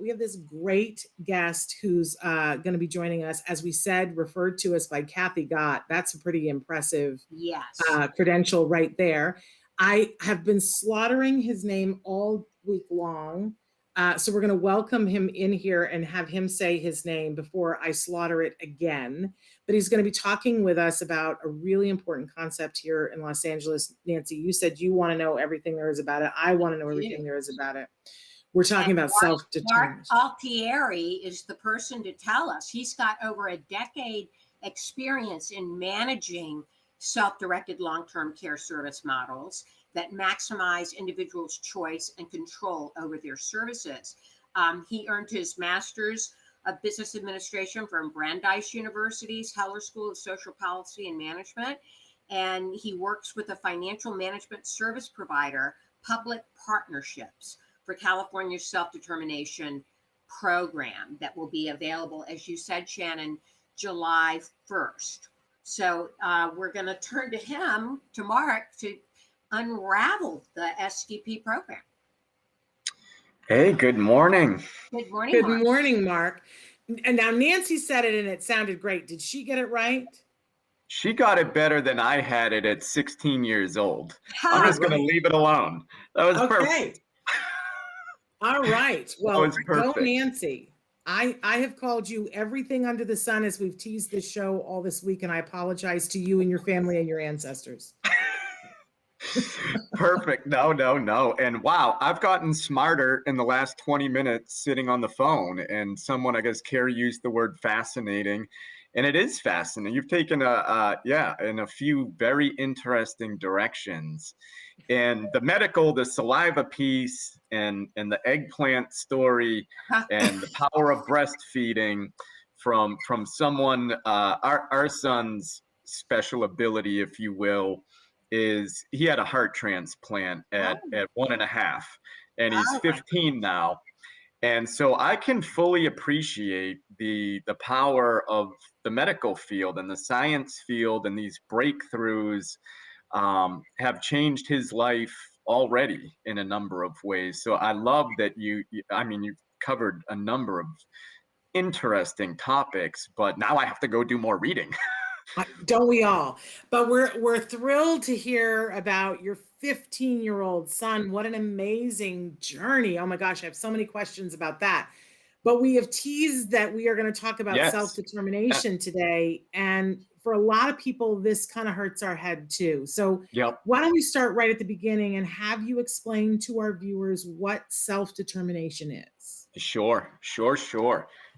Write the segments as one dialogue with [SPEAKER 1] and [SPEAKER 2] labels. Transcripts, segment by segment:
[SPEAKER 1] we have this great guest who's going to be joining us, as we said, referred to us by Kathy Gott. That's a pretty impressive credential right there. I have been slaughtering his name all week long. So we're going to welcome him in here and have him say his name before I slaughter it again. But he's going to be talking with us about a really important concept here in Los Angeles. Nancy, you said you want to know everything there is about it. I want to know everything there is about it. We're talking about self-determination.
[SPEAKER 2] Mark Altieri is the person to tell us. He's got over a decade experience in managing self-directed long-term care service models that maximize individuals' choice and control over their services. He earned his master's of business administration from Brandeis University's Heller School of Social Policy and Management. And he works with a financial management service provider, Public Partnerships, for California's self-determination program that will be available, as you said, Shannon, July 1st. So we're going to turn to him, to Mark, to unravel the SDP program.
[SPEAKER 3] Hey, good morning.
[SPEAKER 2] Good morning,
[SPEAKER 1] Good
[SPEAKER 2] Mark.
[SPEAKER 1] morning, Mark. And now Nancy said it and it sounded great. Did she get it right?
[SPEAKER 3] She got it better than I had it at 16 years old. I'm just going to leave it alone. That was perfect.
[SPEAKER 1] All right. Well, go
[SPEAKER 3] perfect.
[SPEAKER 1] Nancy. I have called you everything under the sun as we've teased this show all this week, and I apologize to you and your family and your ancestors.
[SPEAKER 3] Perfect. No. And wow, I've gotten smarter in the last 20 minutes sitting on the phone. And someone, I guess Carrie used the word fascinating. And it is fascinating. You've taken in a few very interesting directions. And the medical, the saliva piece, and the eggplant story, and the power of breastfeeding from someone, our son's special ability, if you will, is he had a heart transplant at 1.5, and he's 15 now. And so I can fully appreciate the power of the medical field and the science field, and these breakthroughs have changed his life already in a number of ways. So I love that you've covered a number of interesting topics, but now I have to go do more reading.
[SPEAKER 1] Don't we all? But we're thrilled to hear about your 15-year-old son. What an amazing journey. Oh my gosh, I have so many questions about that. But we have teased that we are going to talk about self-determination today. And for a lot of people, this kind of hurts our head too. So why don't we start right at the beginning and have you explain to our viewers what self-determination is?
[SPEAKER 3] Sure.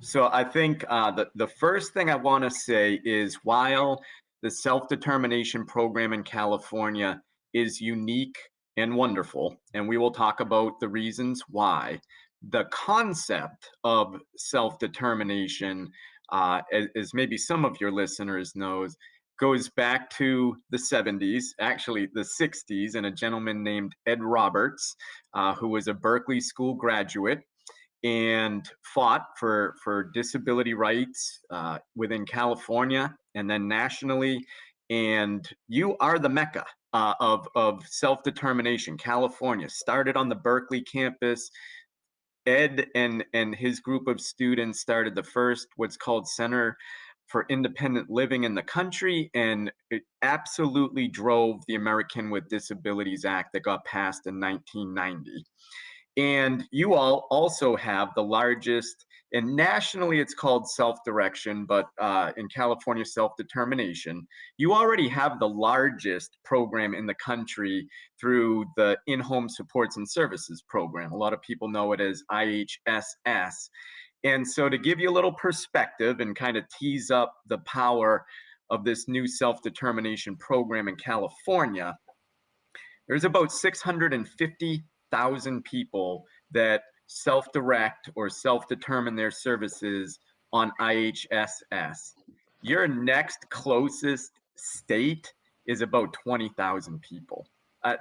[SPEAKER 3] So I think the first thing I want to say is, while the self-determination program in California is unique and wonderful, and we will talk about the reasons why, the concept of self-determination, as maybe some of your listeners knows, goes back to the 70s, actually the 60s, and a gentleman named Ed Roberts, who was a Berkeley School graduate and fought for disability rights within California and then nationally. And you are the mecca of self-determination. California started on the Berkeley campus. Ed and his group of students started the first what's called Center for Independent Living in the country, and it absolutely drove the American with Disabilities Act that got passed in 1990. And you all also have the largest, and nationally it's called self-direction, but in California, self-determination. You already have the largest program in the country through the in-home supports and services program. A lot of people know it as IHSS. And so to give you a little perspective and kind of tease up the power of this new self-determination program in California, there's about 650,000 people that self-direct or self-determine their services on IHSS. Your next closest state is about 20,000 people.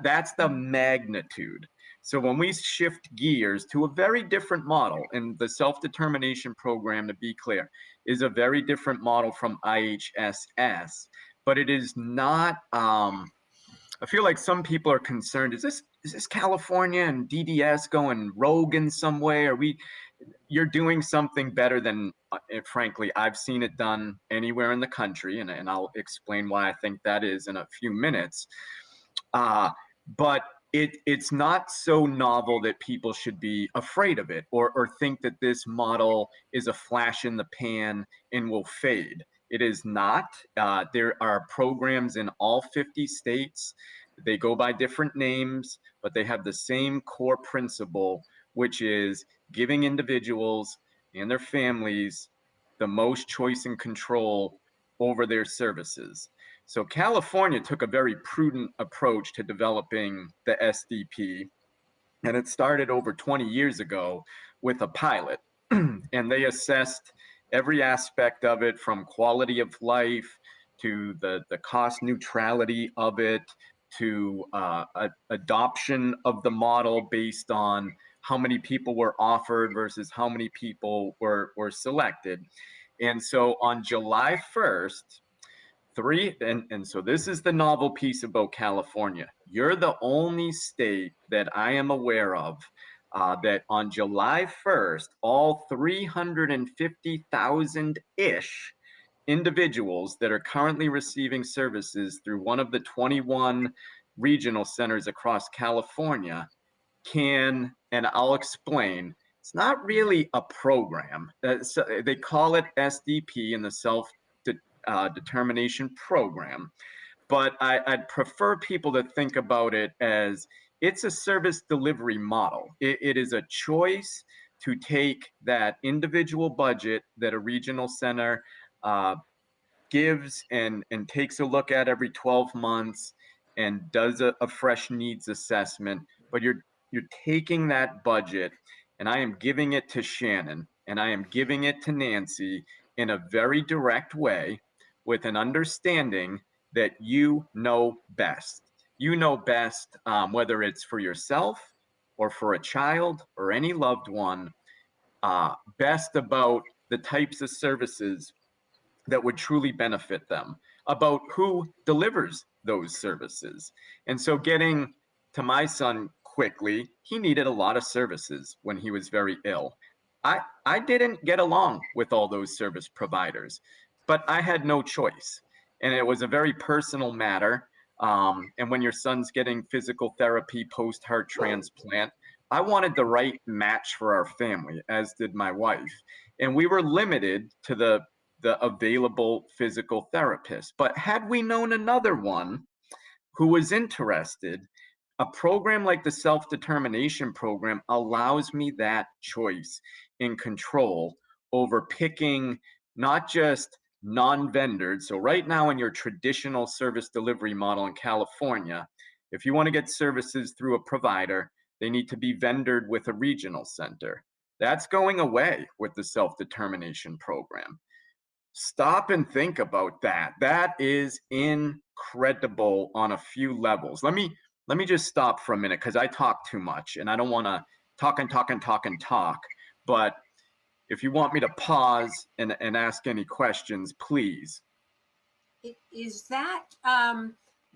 [SPEAKER 3] That's the magnitude. So when we shift gears to a very different model, and the self-determination program, to be clear, is a very different model from IHSS, but it is not, I feel like some people are concerned, is this California and DDS going rogue in some way? you're doing something better than, frankly, I've seen it done anywhere in the country, and I'll explain why I think that is in a few minutes. But it's not so novel that people should be afraid of it, or think that this model is a flash in the pan and will fade. It is not. There are programs in all 50 states. They go by different names, but they have the same core principle, which is giving individuals and their families the most choice and control over their services. So California took a very prudent approach to developing the SDP, and it started over 20 years ago with a pilot. And they assessed every aspect of it, from quality of life to the cost neutrality of it, to adoption of the model based on how many people were offered versus how many people were selected. And so on July 1st, so this is the novel piece about California. You're the only state that I am aware of that on July 1st, all 350,000-ish individuals that are currently receiving services through one of the 21 regional centers across California can, and I'll explain, it's not really a program. So they call it SDP in the self-determination program, but I'd prefer people to think about it as it's a service delivery model. It is a choice to take that individual budget that a regional center gives and takes a look at every 12 months and does a fresh needs assessment, but you're taking that budget, and I am giving it to Shannon and I am giving it to Nancy in a very direct way, with an understanding that you know best. You know best, whether it's for yourself or for a child or any loved one, best about the types of services that would truly benefit them, about who delivers those services. And so, getting to my son quickly, he needed a lot of services when he was very ill. I didn't get along with all those service providers, but I had no choice. And it was a very personal matter. And when your son's getting physical therapy post-heart transplant, I wanted the right match for our family, as did my wife. And we were limited to the available physical therapist. But had we known another one who was interested, a program like the self-determination program allows me that choice and control over picking not just non-vendored. So right now, in your traditional service delivery model in California, if you want to get services through a provider, they need to be vendored with a regional center. That's going away with the self-determination program. Stop and think about that. That is incredible on a few levels. Let me just stop for a minute, because I talk too much and I don't want to talk and talk and talk and talk. But if you want me to pause and ask any questions, please.
[SPEAKER 2] Is that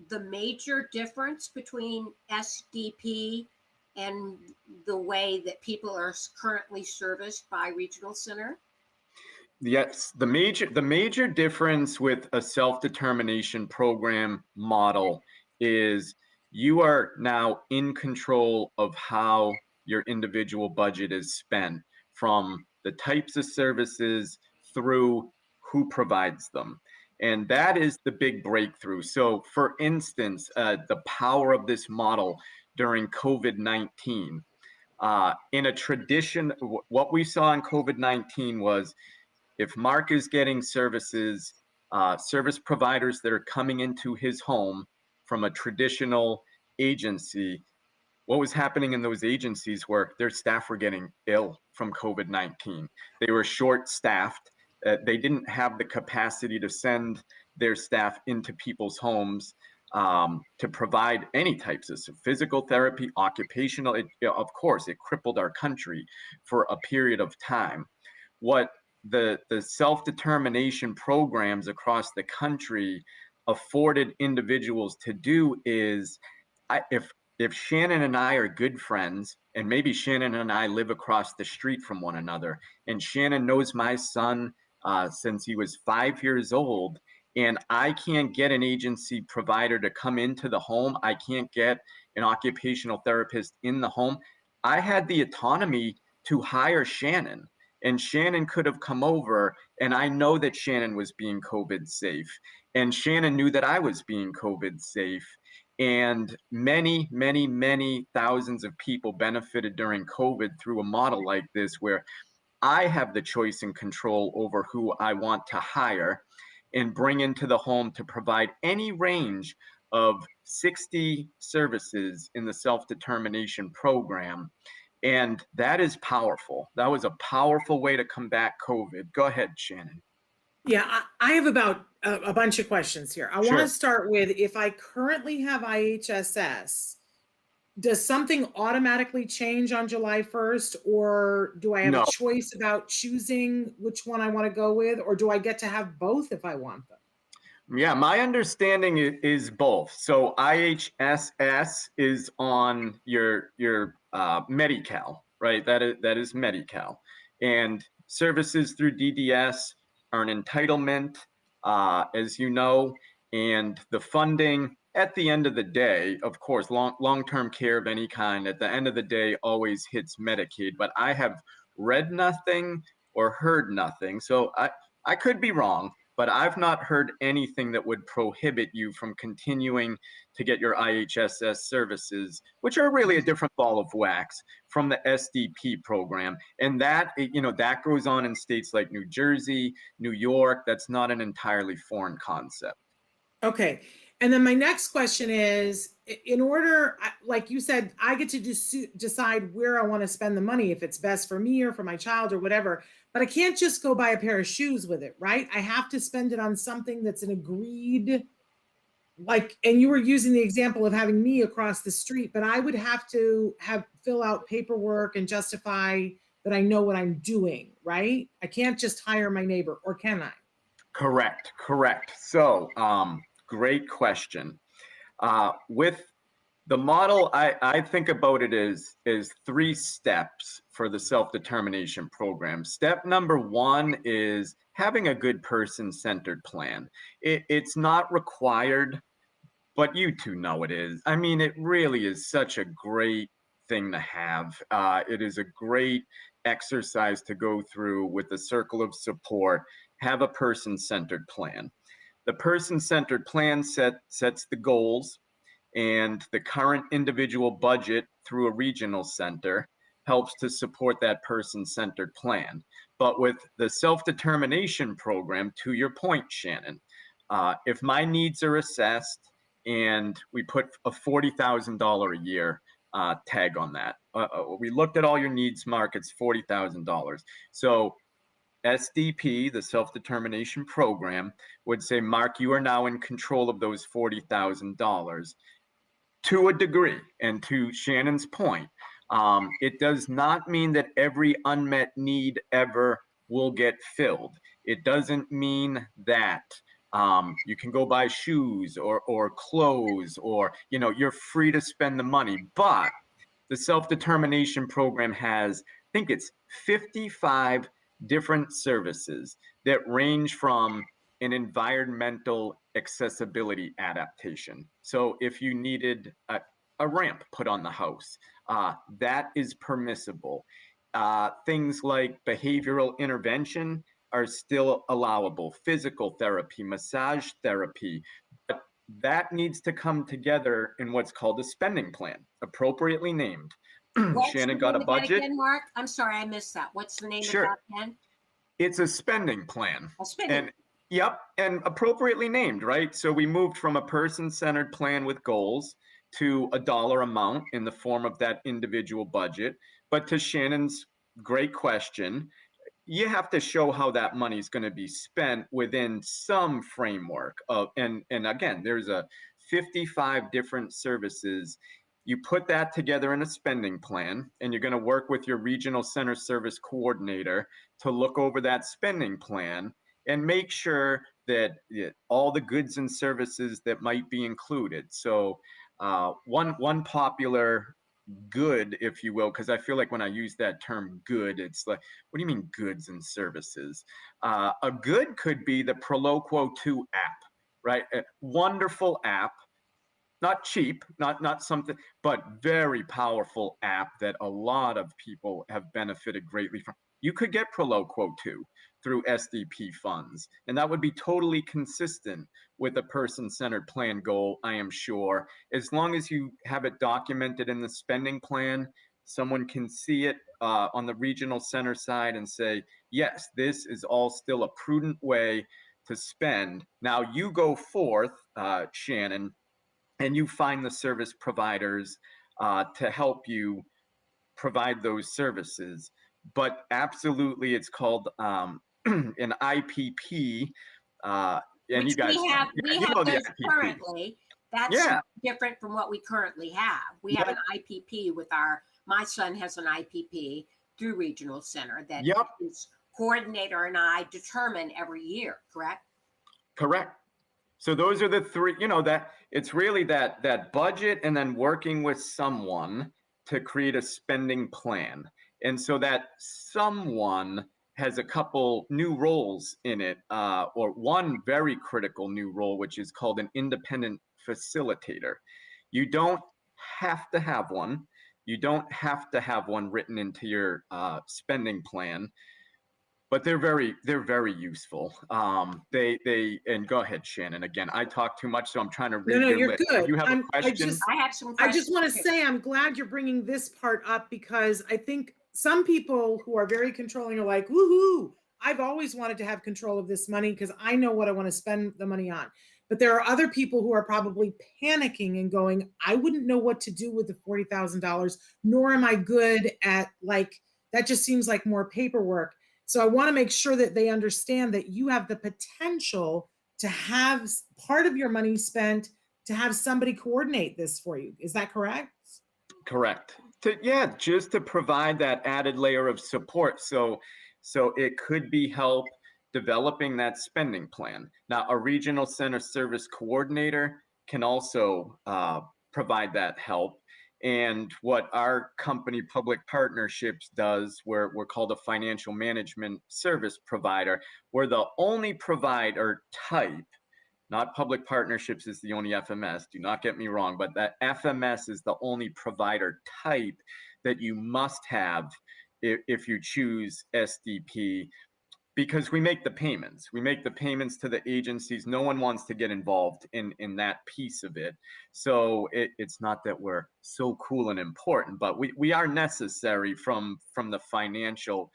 [SPEAKER 2] the major difference between SDP and the way that people are currently serviced by regional center?
[SPEAKER 3] Yes, the major difference with a self-determination program model is you are now in control of how your individual budget is spent, from the types of services through who provides them. And that is the big breakthrough. So for instance, the power of this model during COVID-19. In a tradition, what we saw in COVID-19 was, if Mark is getting services, service providers that are coming into his home from a traditional agency, what was happening in those agencies were their staff were getting ill from COVID-19. They were short-staffed. They didn't have the capacity to send their staff into people's homes to provide any types of physical therapy, occupational. Of course, it crippled our country for a period of time. What the self-determination programs across the country afforded individuals to do is, if Shannon and I are good friends, and maybe Shannon and I live across the street from one another, and Shannon knows my son since he was 5 years old, and I can't get an agency provider to come into the home, I can't get an occupational therapist in the home, I had the autonomy to hire Shannon. And Shannon could have come over, and I know that Shannon was being COVID safe. And Shannon knew that I was being COVID safe. And many, many, many thousands of people benefited during COVID through a model like this, where I have the choice and control over who I want to hire and bring into the home to provide any range of 60 services in the self-determination program. And that is powerful. That was a powerful way to combat COVID. Go ahead, Shannon.
[SPEAKER 1] Yeah, I have about a bunch of questions here. I want
[SPEAKER 3] Sure.
[SPEAKER 1] to start with, if I currently have IHSS, does something automatically change on July 1st, or do I have
[SPEAKER 3] No.
[SPEAKER 1] a choice about choosing which one I want to go with, or do I get to have both if I want them?
[SPEAKER 3] Yeah, my understanding is both. So IHSS is on your Medi-Cal, right? That is Medi-Cal, and services through DDS are an entitlement, as you know, and the funding at the end of the day, of course, long-term care of any kind at the end of the day always hits Medicaid. But I have read nothing or heard nothing, so I could be wrong, but I've not heard anything that would prohibit you from continuing to get your IHSS services, which are really a different ball of wax, from the SDP program. And that, that goes on in states like New Jersey, New York. That's not an entirely foreign concept.
[SPEAKER 1] Okay. And then my next question is, in order, like you said, I get to decide where I want to spend the money, if it's best for me or for my child or whatever, but I can't just go buy a pair of shoes with it, right? I have to spend it on something that's an agreed, like, and you were using the example of having me across the street, but I would have to fill out paperwork and justify that I know what I'm doing, right? I can't just hire my neighbor, or can I?
[SPEAKER 3] Correct. So, great question. With the model, I think about it as 3 steps for the self-determination program. Step number 1 is having a good person-centered plan. It's not required, but you two know it is. I mean, it really is such a great thing to have. It is a great exercise to go through with a circle of support. Have a person-centered plan. The person-centered plan sets the goals, and the current individual budget through a regional center helps to support that person-centered plan. But with the self-determination program, to your point, Shannon, if my needs are assessed and we put a $40,000 a year tag on that, we looked at all your needs, Mark, it's $40,000. So SDP, the self-determination program, would say, Mark, you are now in control of those $40,000 to a degree. And to Shannon's point, it does not mean that every unmet need ever will get filled. It doesn't mean that you can go buy shoes or clothes, or, you're free to spend the money. But the self-determination program has, I think it's 55 different services that range from an environmental accessibility adaptation. So if you needed a ramp put on the house, that is permissible. Things like behavioral intervention are still allowable. Physical therapy, massage therapy, but that needs to come together in what's called a spending plan, appropriately named. Shannon got a budget.
[SPEAKER 2] Again, Mark? I'm sorry, I missed that. What's the name of that again?
[SPEAKER 3] It's a spending plan.
[SPEAKER 2] A spending.
[SPEAKER 3] And yep, and appropriately named, right? So we moved from a person-centered plan with goals to a dollar amount in the form of that individual budget. But to Shannon's great question, you have to show how that money is going to be spent within some framework of, and again, there's a 55 different services. You put that together in a spending plan, and you're going to work with your regional center service coordinator to look over that spending plan and make sure that all the goods and services that might be included. So one popular good, if you will, because I feel like when I use that term good, it's like, what do you mean goods and services? A good could be the Proloquo 2 app, right? A wonderful app, not cheap, not something, but very powerful app that a lot of people have benefited greatly from. You could get Proloquo 2 through SDP funds, and that would be totally consistent with a person-centered plan goal, I am sure. As long as you have it documented in the spending plan, someone can see it on the regional center side and say, yes, this is all still a prudent way to spend. Now you go forth, Shannon, and you find the service providers to help you provide those services. But absolutely, it's called an IPP. And
[SPEAKER 2] Which
[SPEAKER 3] you guys,
[SPEAKER 2] we have those
[SPEAKER 3] IPP.
[SPEAKER 2] currently. That's different from what we currently have. We have an IPP with my son has an IPP through Regional Center that his coordinator and I determine every year, correct?
[SPEAKER 3] Correct. So those are the three, that it's really that budget and then working with someone to create a spending plan. And so that someone has a couple new roles in it, or one very critical new role, which is called an independent facilitator. You don't have to have one. You don't have to have one written into your spending plan. But they're very useful. And go ahead, Shannon. Again, I talk too much, so I'm trying to read your
[SPEAKER 1] you're
[SPEAKER 3] list.
[SPEAKER 1] good.
[SPEAKER 3] You have a question?
[SPEAKER 2] I have some
[SPEAKER 1] I
[SPEAKER 2] questions.
[SPEAKER 1] just want to say I'm glad you're bringing this part up, because I think some people who are very controlling are like, woohoo, I've always wanted to have control of this money because I know what I want to spend the money on. But there are other people who are probably panicking and going, I wouldn't know what to do with the $40,000, nor am I good at, like, that just seems like more paperwork. So I want to make sure that they understand that you have the potential to have part of your money spent to have somebody coordinate this for you. Is that correct?
[SPEAKER 3] Correct. Just to provide that added layer of support. So it could be help developing that spending plan. Now, a regional center service coordinator can also provide that help. And what our company, Public Partnerships, does, we're called a financial management service provider. We're the only provider type, not Public Partnerships is the only FMS, do not get me wrong, but that FMS is the only provider type that you must have if you choose SDP, because we make the payments. We make the payments to the agencies. No one wants to get involved in that piece of it. So it's not that we're so cool and important, but we are necessary from the financial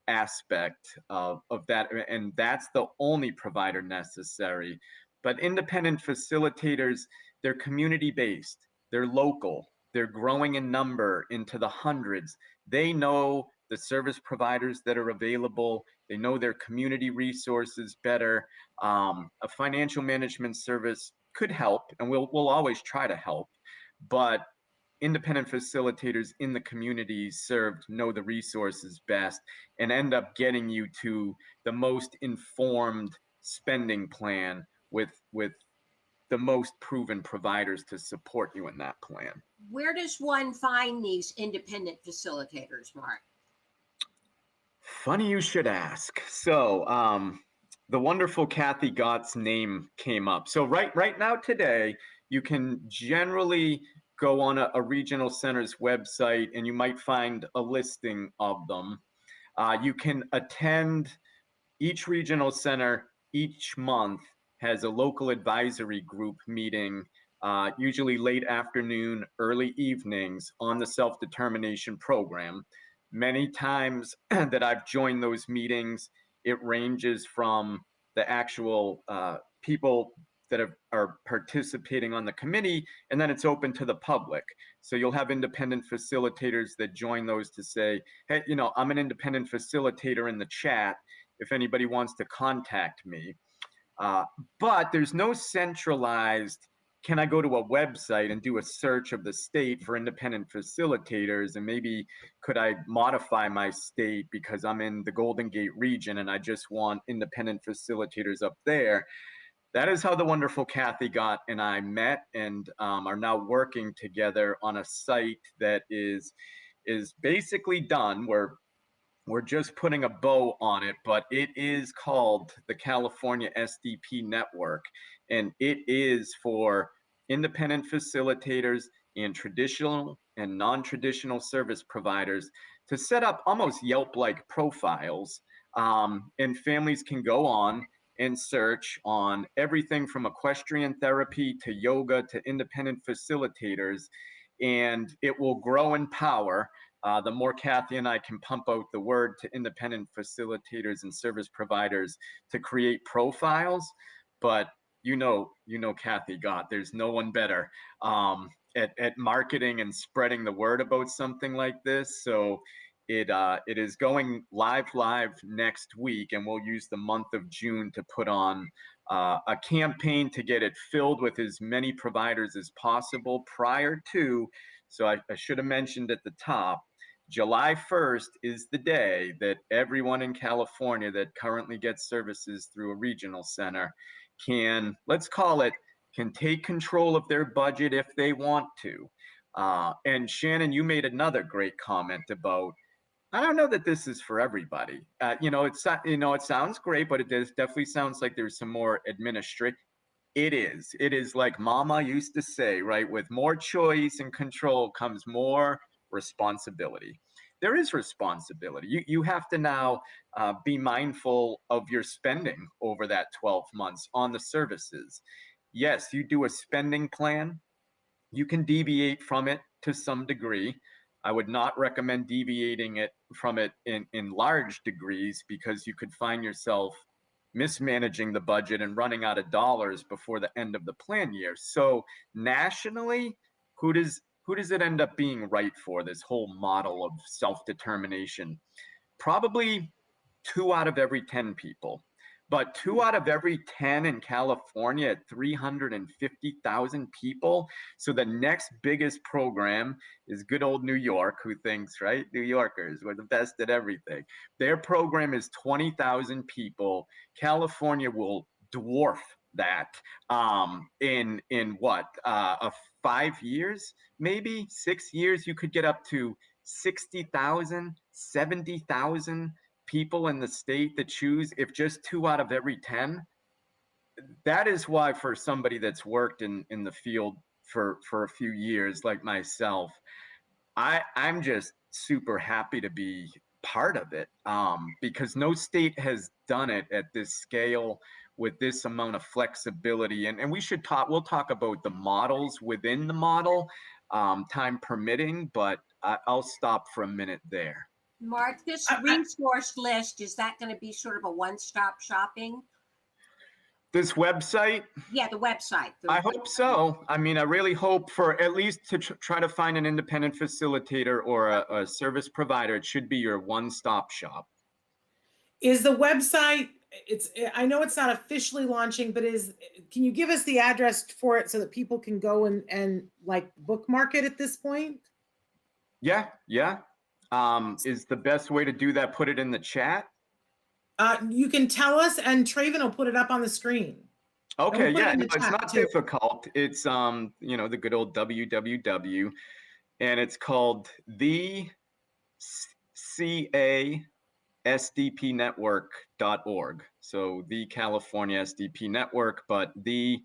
[SPEAKER 3] aspect of that. And that's the only provider necessary. But independent facilitators, they're community-based, they're local, they're growing in number into the hundreds. They know the service providers that are available. They know their community resources better. A financial management service could help, and we'll always try to help, but independent facilitators in the communities served know the resources best and end up getting you to the most informed spending plan with the most proven providers to support you in that plan.
[SPEAKER 2] Where does one find these independent facilitators, Mark?
[SPEAKER 3] Funny you should ask. So the wonderful Kathy Gott's name came up. So right now today, you can generally go on a regional center's website and you might find a listing of them. You can attend each regional center each month has a local advisory group meeting, usually late afternoon, early evenings on the self-determination program. Many times that I've joined those meetings, it ranges from the actual people that are participating on the committee, and then it's open to the public. So you'll have independent facilitators that join those to say, hey, I'm an independent facilitator in the chat if anybody wants to contact me. But there's no centralized, can I go to a website and do a search of the state for independent facilitators, and maybe could I modify my state because I'm in the Golden Gate region and I just want independent facilitators up there? That is how the wonderful Kathy Gott and I met, and are now working together on a site that is basically done. We're just putting a bow on it, but it is called the California Sdp Network, and it is for independent facilitators and traditional and non-traditional service providers to set up almost Yelp-like profiles, and families can go on and search on everything from equestrian therapy to yoga to independent facilitators, and it will grow in power. The more Kathy and I can pump out the word to independent facilitators and service providers to create profiles. But Kathy Gott, there's no one better at marketing and spreading the word about something like this. So it is going live next week, and we'll use the month of June to put on a campaign to get it filled with as many providers as possible prior to. So I should have mentioned at the top, July 1st is the day that everyone in California that currently gets services through a regional center can, let's call it, can take control of their budget if they want to. And Shannon, you made another great comment about, I don't know that this is for everybody. It sounds great, but it definitely sounds like there's some more administrative. It is like Mama used to say, right? With more choice and control comes more responsibility. There is responsibility. You have to now be mindful of your spending over that 12 months on the services. Yes, you do a spending plan. You can deviate from it to some degree. I would not recommend deviating from it in large degrees, because you could find yourself mismanaging the budget and running out of dollars before the end of the plan year. So nationally, who does it end up being right for, this whole model of self-determination? Probably 2 out of every 10 people. But 2 out of every 10 in California at 350,000 people. So the next biggest program is good old New York, who thinks, right? New Yorkers, we're the best at everything. Their program is 20,000 people. California will dwarf that in what, 5 years, maybe 6 years. You could get up to 60,000, 70,000 people in the state that choose, if just 2 out of every 10. That is why, for somebody that's worked in the field for a few years like myself, I'm just super happy to be part of it, because no state has done it at this scale with this amount of flexibility. And we'll talk about the models within the model, time permitting, but I'll stop for a minute there.
[SPEAKER 2] Mark, this resource list, is that going to be sort of a one-stop shopping?
[SPEAKER 3] This website?
[SPEAKER 2] Yeah, the website.
[SPEAKER 3] I hope so. I mean, I really hope for at least to try to find an independent facilitator or a service provider. It should be your one-stop shop.
[SPEAKER 1] Is the website, I know it's not officially launching, but can you give us the address for it so that people can go and like bookmark it at this point?
[SPEAKER 3] Yeah. Is the best way to do that put it in the chat?
[SPEAKER 1] You can tell us, and Traven will put it up on the screen.
[SPEAKER 3] Okay, yeah, no, it's not difficult. It's the good old www, and it's called the CASDPnetwork.org. So the California Sdp Network, but the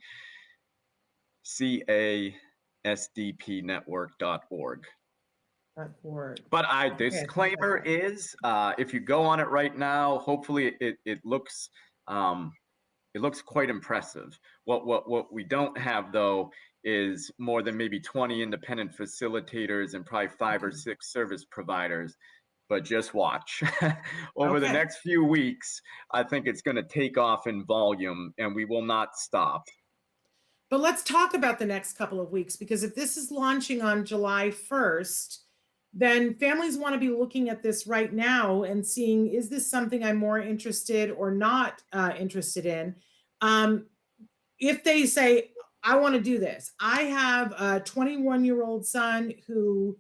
[SPEAKER 3] CASDPnetwork.org. But disclaimer is, if you go on it right now, hopefully it looks quite impressive. What we don't have, though, is more than maybe 20 independent facilitators and probably 5 or 6 service providers. But just watch. Over the next few weeks, I think it's going to take off in volume, and we will not stop.
[SPEAKER 1] But let's talk about the next couple of weeks, because if this is launching on July 1st, then families want to be looking at this right now and seeing, is this something I'm more interested or not interested in? If they say, I want to do this. I have a 21-year-old son who,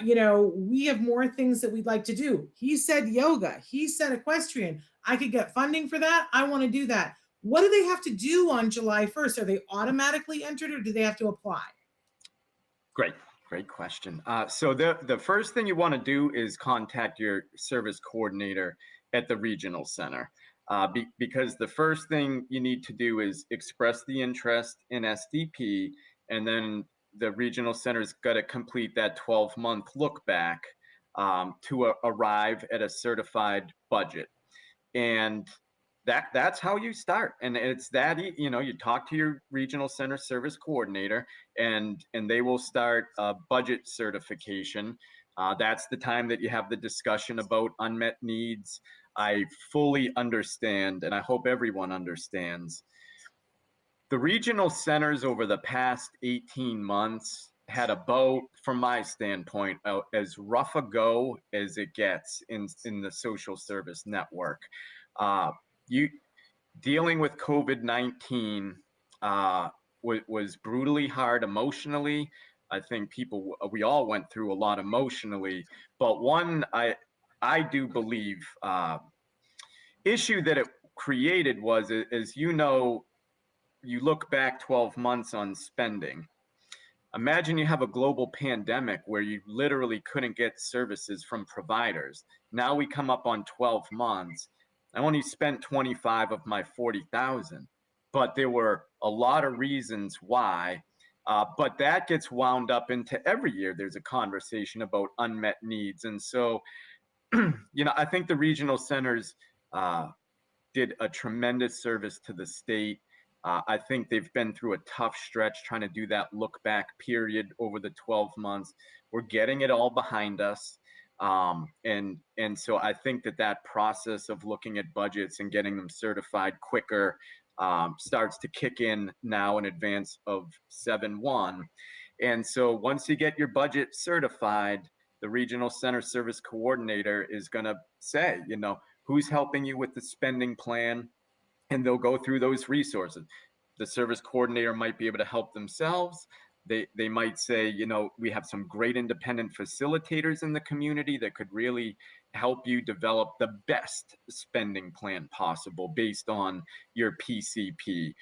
[SPEAKER 1] we have more things that we'd like to do. He said yoga. He said equestrian. I could get funding for that. I want to do that. what do they have to do on July 1st? Are they automatically entered or do they have to apply?
[SPEAKER 3] Great question. So the first thing you want to do is contact your service coordinator at the regional center, because the first thing you need to do is express the interest in SDP, and then the regional center's got to complete that 12-month look back to arrive at a certified budget. And that's how you start. And it's that, you talk to your regional center service coordinator, and they will start a budget certification. That's the time that you have the discussion about unmet needs. I fully understand, and I hope everyone understands, the regional centers over the past 18 months had about, from my standpoint, as rough a go as it gets in the social service network. You dealing with COVID-19 was brutally hard emotionally. I think we all went through a lot emotionally, but one I do believe issue that it created was, as you know, you look back 12 months on spending. Imagine you have a global pandemic where you literally couldn't get services from providers. Now we come up on 12 months. I only spent 25 of my 40,000, but there were a lot of reasons why. But that gets wound up into every year. There's a conversation about unmet needs. And so, I think the regional centers did a tremendous service to the state. I think they've been through a tough stretch trying to do that look back period over the 12 months. We're getting it all behind us. And so I think that process of looking at budgets and getting them certified quicker starts to kick in now in advance of 7/1. And so once you get your budget certified, the regional center service coordinator is going to say, who's helping you with the spending plan, and they'll go through those resources. The service coordinator might be able to help themselves. They might say, we have some great independent facilitators in the community that could really help you develop the best spending plan possible based on your PCP.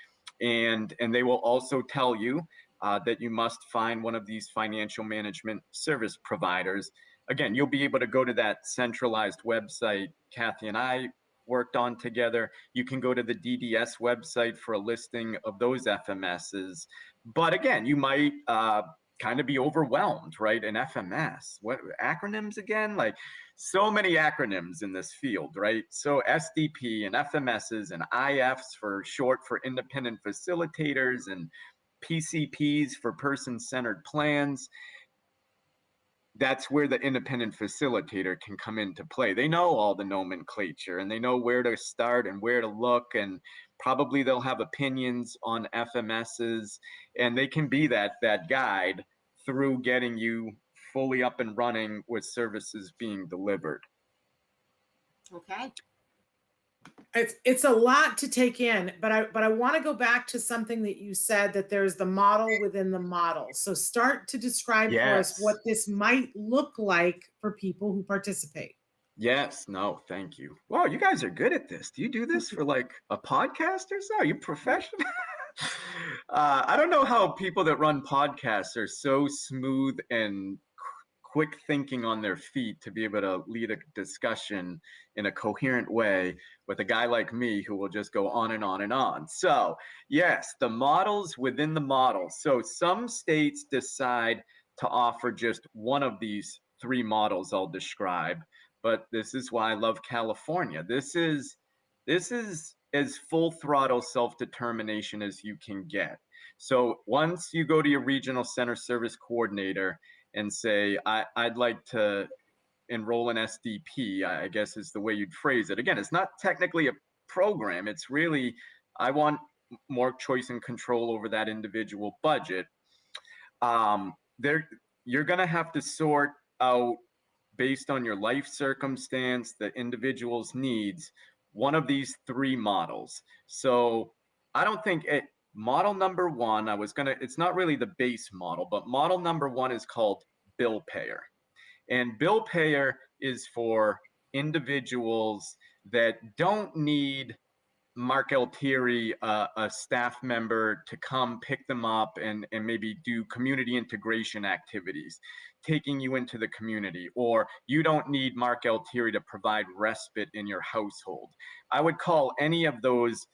[SPEAKER 3] And they will also tell you that you must find one of these financial management service providers. Again, you'll be able to go to that centralized website Kathy and I worked on together. You can go to the DDS website for a listing of those FMSs. But again, you might kind of be overwhelmed, right? An FMS, what acronyms again? Like so many acronyms in this field, right? So SDP and FMSs and IFs for short for independent facilitators, and PCPs for person-centered plans. That's where the independent facilitator can come into play. They know all the nomenclature, and they know where to start and where to look, and probably they'll have opinions on FMSs, and they can be that guide through getting you fully up and running with services being delivered.
[SPEAKER 2] Okay.
[SPEAKER 1] It's a lot to take in, but I want to go back to something that you said, that there's the model within the model. So start to describe for us what this might look like for people who participate.
[SPEAKER 3] Yes. No, thank you. Wow, you guys are good at this. Do you do this for like a podcast or so? Are you professional? I don't know how people that run podcasts are so smooth and quick thinking on their feet to be able to lead a discussion in a coherent way with a guy like me who will just go on and on and on. So yes, the models within the model. So some states decide to offer just one of these three models I'll describe, but this is why I love California. This is as full throttle self-determination as you can get. So once you go to your regional center service coordinator and say, I'd like to enroll in SDP, I guess is the way you'd phrase it. Again, it's not technically a program. It's really, I want more choice and control over that individual budget. You're going to have to sort out, based on your life circumstance, the individual's needs, one of these three models. So I don't think model number one, it's not really the base model, but model number one is called bill payer. And bill payer is for individuals that don't need Mark Altieri, a staff member, to come pick them up and maybe do community integration activities, taking you into the community, or you don't need Mark Altieri to provide respite in your household. I would call any of those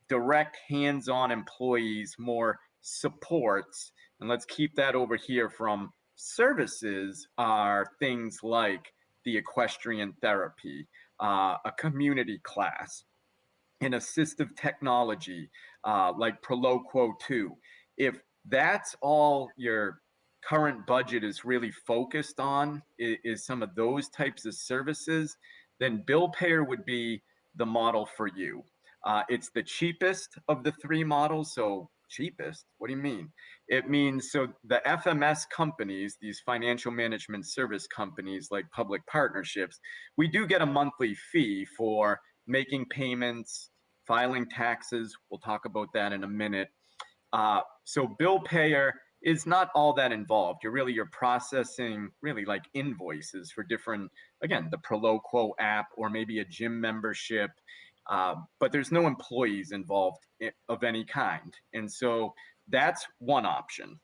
[SPEAKER 3] direct hands-on employees more supports. And let's keep that over here. From services are things like the equestrian therapy, a community class, an assistive technology like Proloquo 2. If that's all your current budget is really focused on, is some of those types of services, then bill payer would be the model for you. It's the cheapest of the three models. So cheapest, what do you mean? It means, so the FMS companies, these financial management service companies like public partnerships, we do get a monthly fee for making payments, filing taxes. We'll talk about that in a minute. So bill payer is not all that involved. You're processing really like invoices for different, again, the Proloquo app or maybe a gym membership, but there's no employees involved of any kind. And so that's one option.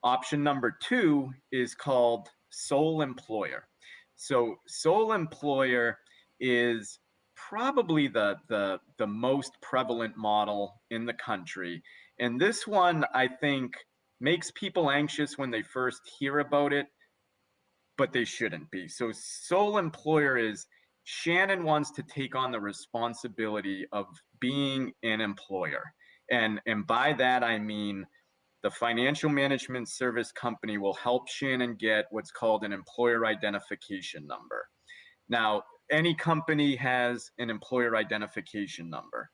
[SPEAKER 3] Option number two is called sole employer. So sole employer is probably the most prevalent model in the country. And this one, I think, makes people anxious when they first hear about it, but they shouldn't be. So sole employer is Shannon wants to take on the responsibility of being an employer. And by that, I mean the financial management service company will help Shannon get what's called an employer identification number. Now, any company has an employer identification number.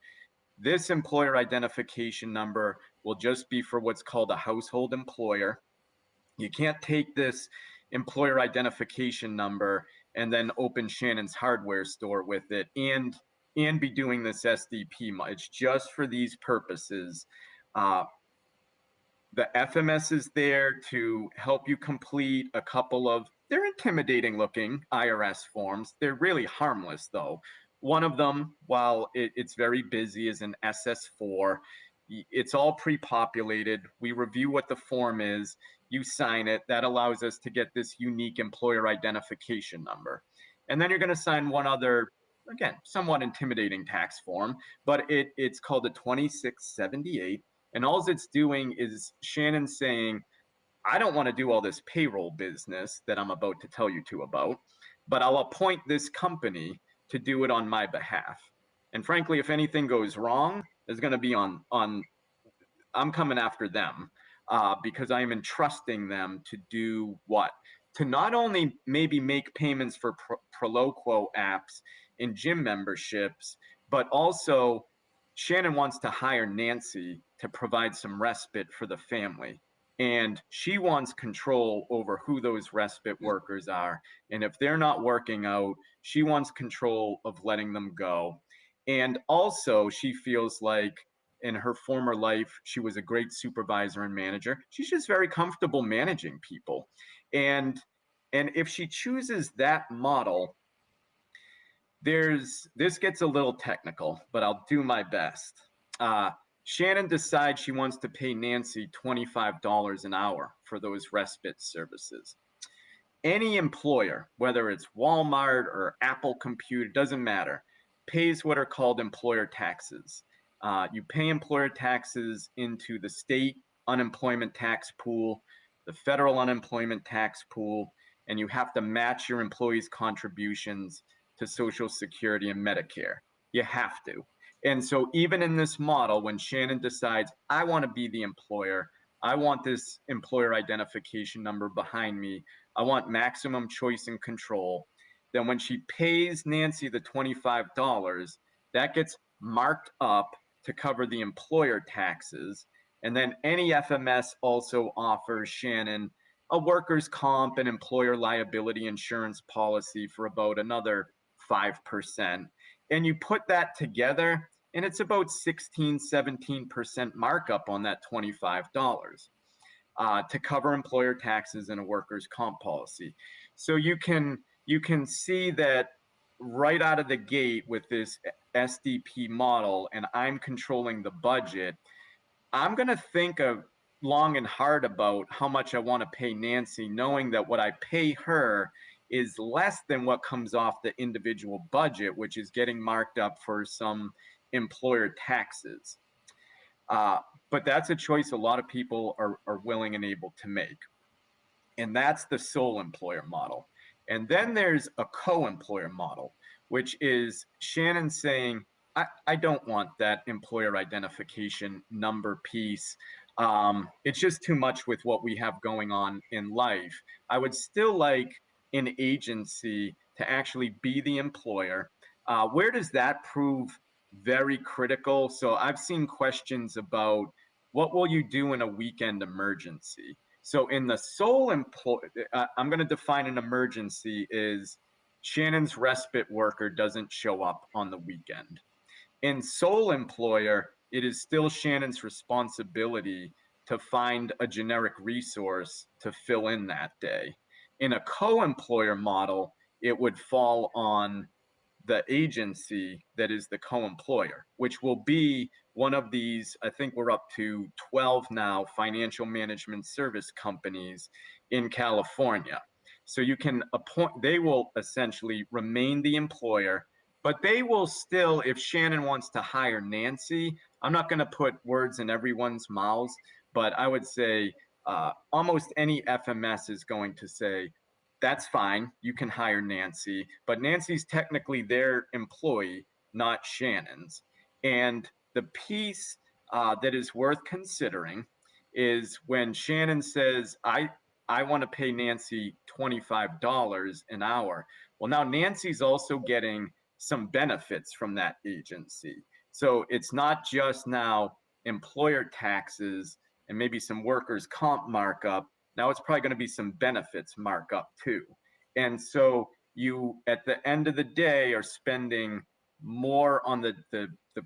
[SPEAKER 3] This employer identification number will just be for what's called a household employer. You can't take this employer identification number and then open Shannon's hardware store with it and be doing this SDP. It's just for these purposes. The FMS is there to help you complete a couple of, they're intimidating looking IRS forms. They're really harmless though. One of them, while it's very busy, is an SS4. It's all pre-populated. We review what the form is. You sign it. That allows us to get this unique employer identification number. And then you're going to sign one other, again, somewhat intimidating tax form, but it's called a 2678. And all it's doing is Shannon saying, I don't want to do all this payroll business that I'm about to tell you about, but I'll appoint this company to do it on my behalf. And frankly, if anything goes wrong, it's going to be on I'm coming after them because I am entrusting them to do what? To not only maybe make payments for Proloquo apps and gym memberships, but also Shannon wants to hire Nancy to provide some respite for the family. And she wants control over who those respite workers are. And if they're not working out, she wants control of letting them go. And also, she feels like in her former life, she was a great supervisor and manager. She's just very comfortable managing people. And if she chooses that model, this gets a little technical, but I'll do my best. Shannon decides she wants to pay Nancy $25 an hour for those respite services. Any employer, whether it's Walmart or Apple Computer, doesn't matter, pays what are called employer taxes. You pay employer taxes into the state unemployment tax pool, the federal unemployment tax pool, and you have to match your employees' contributions to Social Security and Medicare. You have to. And so even in this model, when Shannon decides, I want to be the employer, I want this employer identification number behind me, I want maximum choice and control, then when she pays Nancy the $25, that gets marked up to cover the employer taxes. And then any FMS also offers Shannon a workers' comp and employer liability insurance policy for about another 5%. And you put that together, and it's about 16-17% markup on that $25 to cover employer taxes and a workers' comp policy. So you can see that right out of the gate with this SDP model and I'm controlling the budget, I'm going to think of long and hard about how much I want to pay Nancy, knowing that what I pay her is less than what comes off the individual budget, which is getting marked up for some employer taxes. But that's a choice a lot of people are willing and able to make. And that's the sole employer model. And then there's a co-employer model, which is Shannon saying, I don't want that employer identification number piece. It's just too much with what we have going on in life. I would still like an agency to actually be the employer. Where does that prove very critical? So I've seen questions about what will you do in a weekend emergency? So in the sole employer, I'm going to define an emergency is Shannon's respite worker doesn't show up on the weekend. In sole employer, it is still Shannon's responsibility to find a generic resource to fill in that day. In a co-employer model, it would fall on the agency that is the co-employer, which will be one of these, I think we're up to 12 now, financial management service companies in California. So you can appoint, they will essentially remain the employer, but they will still, if Shannon wants to hire Nancy, I'm not going to put words in everyone's mouths, but I would say almost any FMS is going to say, that's fine, you can hire Nancy, but Nancy's technically their employee, not Shannon's. And the piece that is worth considering is when Shannon says, I want to pay Nancy $25 an hour. Well, now Nancy's also getting some benefits from that agency. So it's not just now employer taxes and maybe some workers' comp markup. Now it's probably going to be some benefits markup too. And so you, at the end of the day, are spending more on the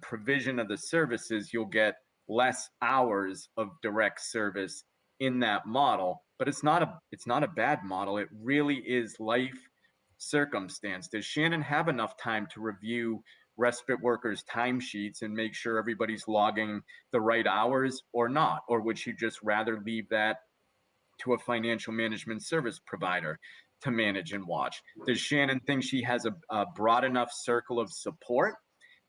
[SPEAKER 3] provision of the services. You'll get less hours of direct service in that model, but it's not a bad model. It really is life circumstance. Does Shannon have enough time to review respite workers' timesheets and make sure everybody's logging the right hours or not? Or would she just rather leave that to a financial management service provider to manage and watch? Does Shannon think she has a broad enough circle of support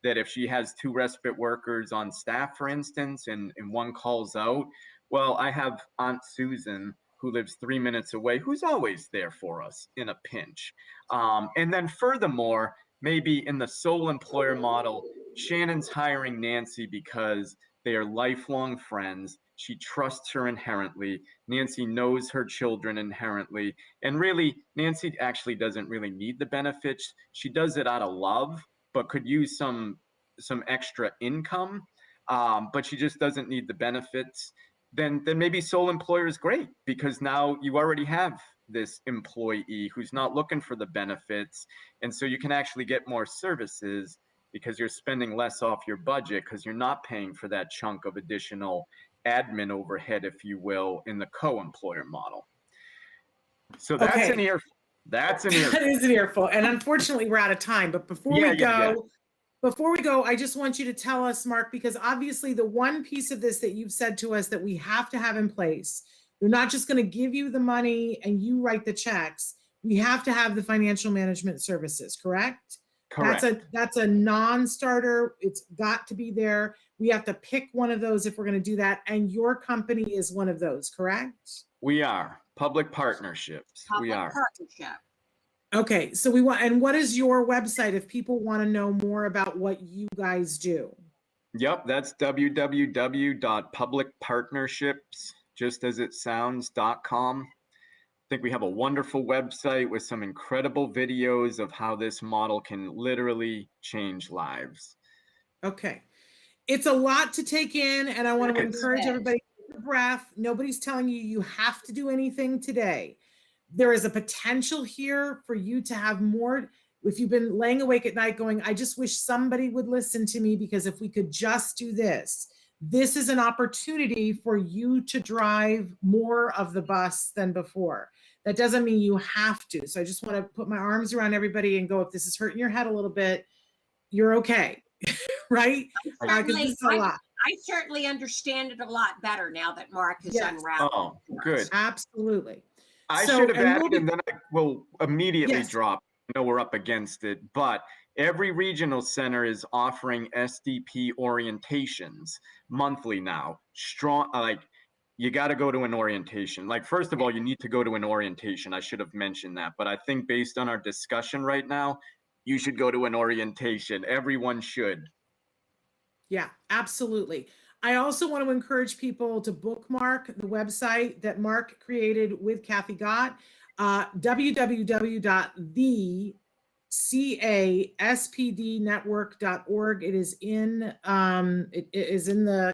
[SPEAKER 3] that if she has 2 respite workers on staff, for instance, and one calls out, well, I have Aunt Susan who lives 3 minutes away, who's always there for us in a pinch. And then furthermore, maybe in the sole employer model, Shannon's hiring Nancy because they are lifelong friends. She trusts her inherently. Nancy knows her children inherently. And really, Nancy actually doesn't really need the benefits. She does it out of love, but could use some extra income, but she just doesn't need the benefits. Then maybe sole employer is great, because now you already have this employee who's not looking for the benefits. And so you can actually get more services because you're spending less off your budget because you're not paying for that chunk of additional admin overhead, if you will, in the co-employer model. So that's
[SPEAKER 1] Okay.
[SPEAKER 3] an earful. That's an earful.
[SPEAKER 1] That is an earful. And unfortunately, we're out of time. But before we go, I just want you to tell us, Mark, because obviously the one piece of this that you've said to us that we have to have in place, we're not just going to give you the money and you write the checks. We have to have the financial management services, correct?
[SPEAKER 3] Correct.
[SPEAKER 1] That's a non-starter. It's got to be there. We have to pick one of those if we're going to do that. And your company is one of those, correct?
[SPEAKER 3] We are. Public partnerships. We are.
[SPEAKER 2] Partnership.
[SPEAKER 1] Okay, so we want, and what is your website if people want to know more about what you guys do?
[SPEAKER 3] Yep, that's www.publicpartnerships, just as it sounds.com. I think we have a wonderful website with some incredible videos of how this model can literally change lives.
[SPEAKER 1] Okay. It's a lot to take in, and I want to encourage everybody to take a breath. Nobody's telling you you have to do anything today. There is a potential here for you to have more. If you've been laying awake at night going, I just wish somebody would listen to me, because if we could just do this, this is an opportunity for you to drive more of the bus than before. That doesn't mean you have to. So I just want to put my arms around everybody and go, if this is hurting your head a little bit, you're okay. Right? Because this is a lot.
[SPEAKER 2] I certainly understand it a lot better now that Mark has unraveled.
[SPEAKER 3] Oh, good.
[SPEAKER 1] Absolutely.
[SPEAKER 3] I should have added, and then I will immediately drop. I know we're up against it, but every regional center is offering SDP orientations monthly now. Strong, like you got to go to an orientation. Like, first of all, you need to go to an orientation. I should have mentioned that, but I think based on our discussion right now, you should go to an orientation. Everyone should.
[SPEAKER 1] Yeah, absolutely. I also want to encourage people to bookmark the website that Mark created with Kathy Gott, www.thecaspdnetwork.org. It is in the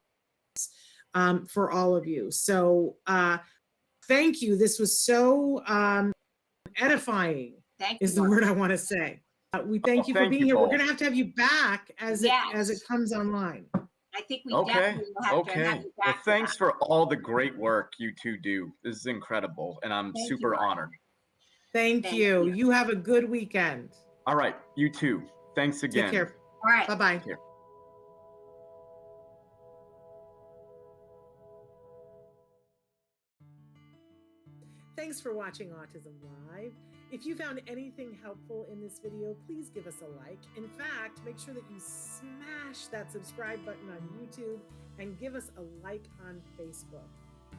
[SPEAKER 1] for all of you. So thank you. This was so edifying.
[SPEAKER 2] Thank
[SPEAKER 1] is
[SPEAKER 2] you,
[SPEAKER 1] the word I want to say. We thank you for being here. We're going to have you back as it comes online.
[SPEAKER 2] I think we definitely will have to have you back.
[SPEAKER 3] Well, thanks for all the great work you two do. This is incredible, and I'm super honored.
[SPEAKER 1] Thank you. You have a good weekend.
[SPEAKER 3] All right, you too. Thanks again.
[SPEAKER 1] Take care.
[SPEAKER 2] All right.
[SPEAKER 1] Bye-bye. Thanks for watching Autism Live. If you found anything helpful in this video, please give us a like. In fact, make sure that you smash that subscribe button on YouTube and give us a like on Facebook.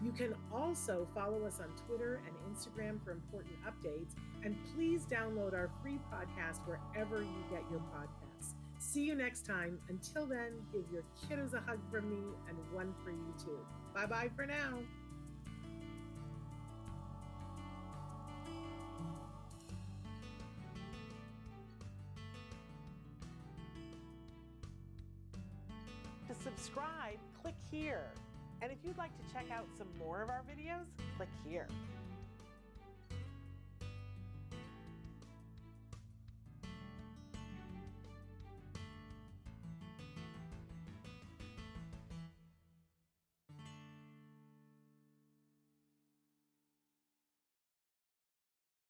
[SPEAKER 1] You can also follow us on Twitter and Instagram for important updates. And please download our free podcast wherever you get your podcasts. See you next time. Until then, give your kiddos a hug from me and one for you too. Bye-bye for now.
[SPEAKER 4] To subscribe, click here. And if you'd like to check out some more of our videos, click here.